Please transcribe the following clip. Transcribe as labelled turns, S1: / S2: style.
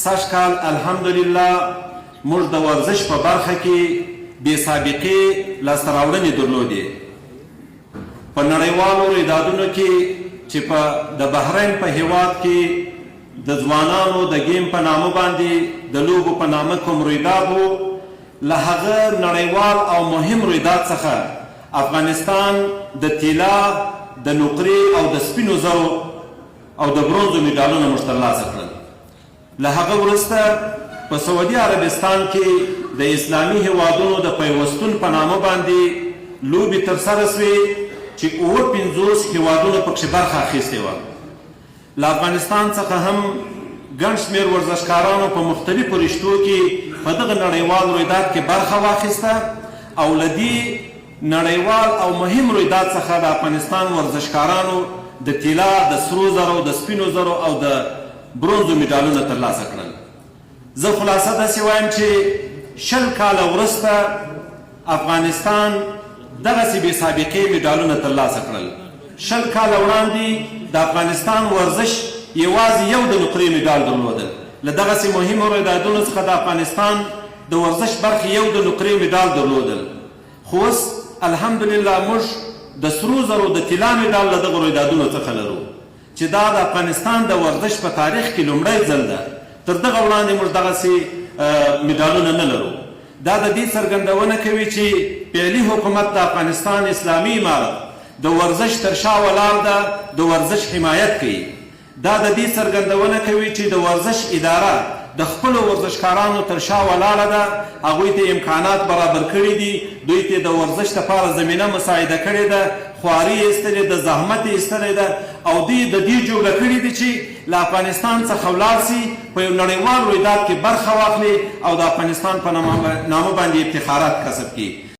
S1: سږ کال الحمدلله موږ د ورزش په برخه کې بې سابقې لاسته راوړنې درلودې. په نړیوالو رویدادونو کې چې د بحرین په هیواد کې د ځوانانو د ګیم په نامه باندې د لوبو په نامه کوم رویداد و، له هغه نړیوال او مهم رویداد څخه افغانستان د طلا، د نقرې او د سپینو زرو او د برونزو میډالونه موږ ترلاسه کړل. له هغه وروسته په سعودي عربستان کې د اسلامي هیوادونو د پیوستون په نامه باندې لوبې ترسره سوې چې 50 هیوادونو پکښې برخه اخیستې وه. له افغانستان څخه هم ګڼ شمېر ورزشکارانو په مختلفو رشتو کې په دغه نړیوال رویداد کې برخه واخیسته او له دې نړیوال او مهم رویداد څخه د افغانستان ورزشکارانو د طلا، د سرو زرو، د سپینو زرو او د برونزو میډالونه ترلاسه کړل. زه خلاصه داسې وایم چې 20 کاله وروسته افغانستان دغسې بې سابقې میډالونه ترلاسه کړل. 20 کاله وړاندې د افغانستان ورزش یوازې یو د نقرې میډال درلودل. له دغسې مهمو رویدادونو څخه د افغانستان د ورزش برخې یو د نقرې میډال درلودل. خو اوس الحمدلله موږ د سرو زرو د طلا میډال له دغو رویدادونو څخه لرو چې دا د افغانستان د ورزش په تاریخ کې لومړی ځل ده. تر دغه وړاندې موږ دغسې میډالونه نه لرو. دا د دې څرګندونه کوي چې فعلي حکومت د افغانستان اسلامي امارت د ورزش تر شا ولاړ ده، د ورزش حمایت کوي. دا د دې څرګندونه کوي چې د ورزش اداره د خپلو ورزشکارانو تر شا ولاړه ده، هغوی ته امکانات برابر کړي دي، دوی ته د ورزش لپاره زمینه مساعده کړې ده، خواري یې ایستلې ده، زحمت یې ایستلی ده او دوی د دې جوګه کړي دي چې له افغانستان څخه ولاړ سي، په یو نړیوال رویداد کې برخه واخلي او د افغانستان په نامه باندې افتخارات کسب کړي.